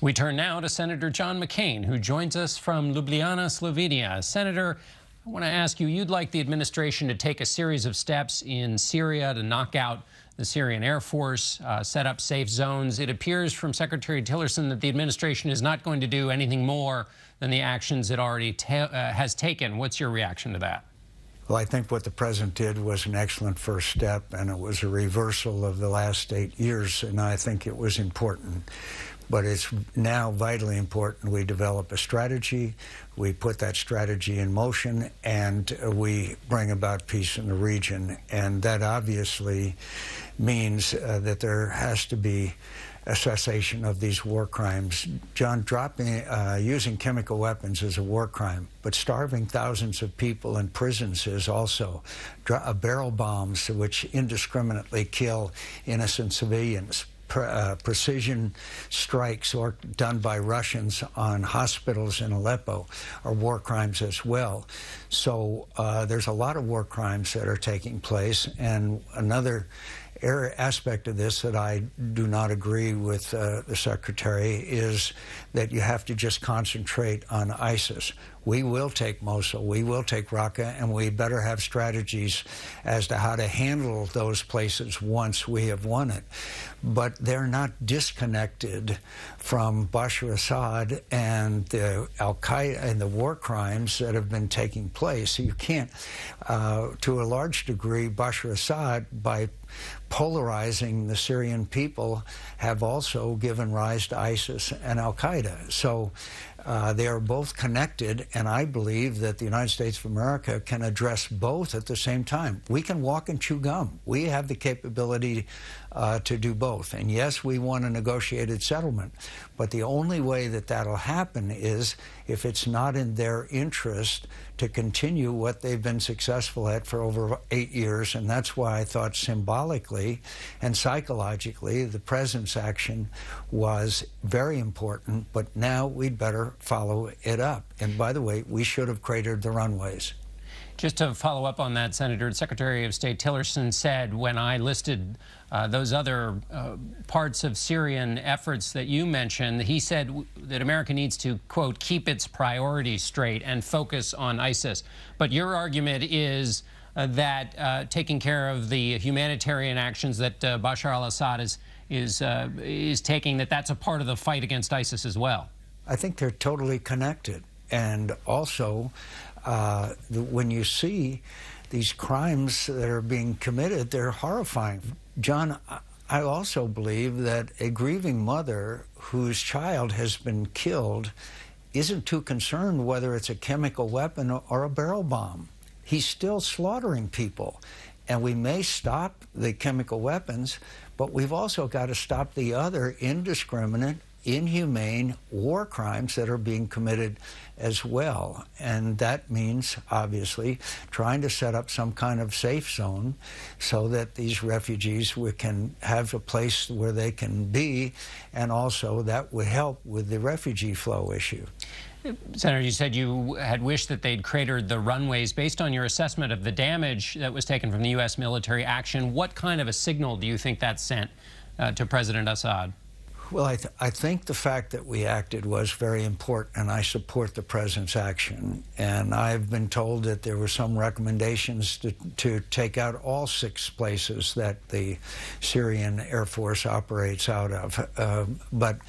We turn now to Senator John McCain, who joins us from Ljubljana, Slovenia. Senator, I want to ask you, you'd like the administration to take a series of steps in Syria to knock out the Syrian Air Force, set up safe zones. It appears from Secretary Tillerson that the administration is not going to do anything more than the actions it already has taken. What's your reaction to that? Well, I think what the president did was an excellent first step, and it was a reversal of the last 8 years, and I think it was important. But it's now vitally important we develop a strategy, we put that strategy in motion, and we bring about peace in the region. And that obviously means that there has to be a cessation of these war crimes. John, using chemical weapons is a war crime, but starving thousands of people in prisons is also. Barrel bombs, which indiscriminately kill innocent civilians. Precision strikes done by Russians on hospitals in Aleppo are war crimes as well. So there's a lot of war crimes that are taking place. And another aspect of this that I do not agree with the Secretary is that you have to just concentrate on ISIS. We will take Mosul, we will take Raqqa, and we better have strategies as to how to handle those places once we have won it. But they're not disconnected from Bashar Assad and the Al-Qaeda and the war crimes that have been taking place. You can't, to a large degree, Bashar Assad, by polarizing the Syrian people, have also given rise to ISIS and Al-Qaeda. So they are both connected, and I believe that the United States of America can address both at the same time. We can walk and chew gum. We have the capability to do both. And yes, we want a negotiated settlement, but the only way that that'll happen is if it's not in their interest to continue what they've been successful at for over 8 years. And that's why I thought symbolically and psychologically the president's action was very important, but now we'd better follow it up. And by the way, we should have cratered the runways. Just to follow up on that, Senator, Secretary of State Tillerson said when I listed those other parts of Syrian efforts that you mentioned, he said that America needs to, quote, keep its priorities straight and focus on ISIS. But your argument is that taking care of the humanitarian actions that Bashar al-Assad is taking, that's a part of the fight against ISIS as well. I think they're totally connected. And also, when you see these crimes that are being committed, they're horrifying. John, I also believe that a grieving mother whose child has been killed isn't too concerned whether it's a chemical weapon or a barrel bomb. He's still slaughtering people. And we may stop the chemical weapons, but we've also got to stop the other indiscriminate, inhumane war crimes that are being committed as well. And that means, obviously, trying to set up some kind of safe zone so that these refugees can have a place where they can be, and also that would help with the refugee flow issue. Senator, you said you had wished that they'd cratered the runways. Based on your assessment of the damage that was taken from the U.S. military action, what kind of a signal do you think that sent to President Assad? Well, I think the fact that we acted was very important, and I support the president's action. And I've been told that there were some recommendations to take out all 6 places that the Syrian Air Force operates out of. But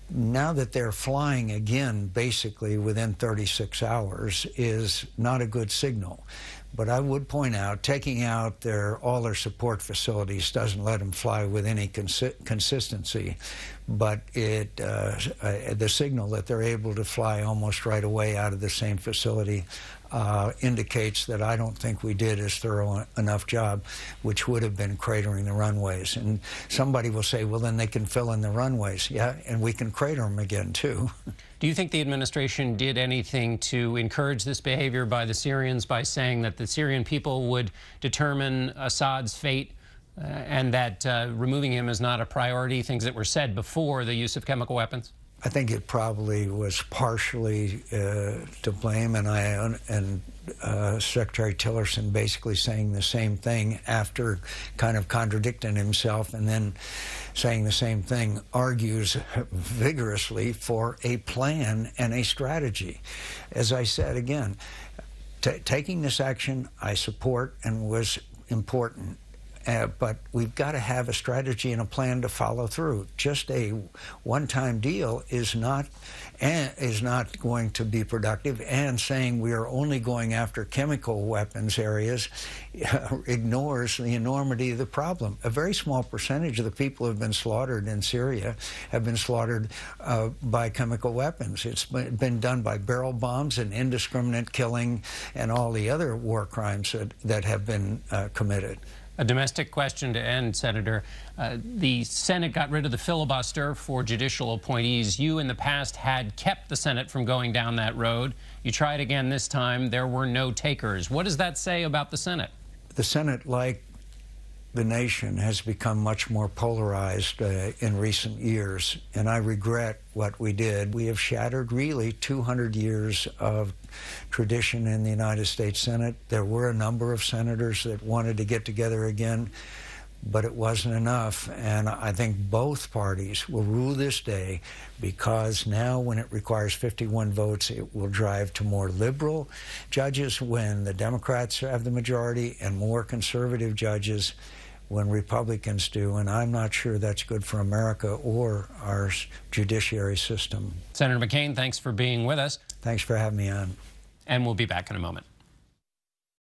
now that they're flying again, basically within 36 hours, is not a good signal. But I would point out, taking out all their support facilities doesn't let them fly with any consistency. But the signal that they're able to fly almost right away out of the same facility indicates that I don't think we did as thorough enough job, which would have been cratering the runways. And somebody will say, well, then they can fill in the runways. Yeah, and we can crater them again, too. Do you think the administration did anything to encourage this behavior by the Syrians by saying that the Syrian people would determine Assad's fate and that removing him is not a priority, things that were said before the use of chemical weapons? I think it probably was partially to blame, and Secretary Tillerson basically saying the same thing after kind of contradicting himself and then saying the same thing argues vigorously for a plan and a strategy. As I said again, taking this action I support and was important. But we've got to have a strategy and a plan to follow through. Just a one-time deal is not going to be productive, and saying we are only going after chemical weapons areas ignores the enormity of the problem. A very small percentage of the people who have been slaughtered in Syria have been slaughtered by chemical weapons. It's been done by barrel bombs and indiscriminate killing and all the other war crimes that have been committed. A domestic question to end, Senator. The Senate got rid of the filibuster for judicial appointees. You, in the past, had kept the Senate from going down that road. You tried again this time. There were no takers. What does that say about the Senate? The Senate, like the nation, has become much more polarized in recent years, and I regret what we did. We have shattered really 200 years of tradition in the United States Senate. There were a number of senators that wanted to get together again, but it wasn't enough, and I think both parties will rue this day, because now when it requires 51 votes, it will drive to more liberal judges when the Democrats have the majority, and more conservative judges when Republicans do, and I'm not sure that's good for America or our judiciary system. Senator McCain, thanks for being with us. Thanks for having me on. And we'll be back in a moment.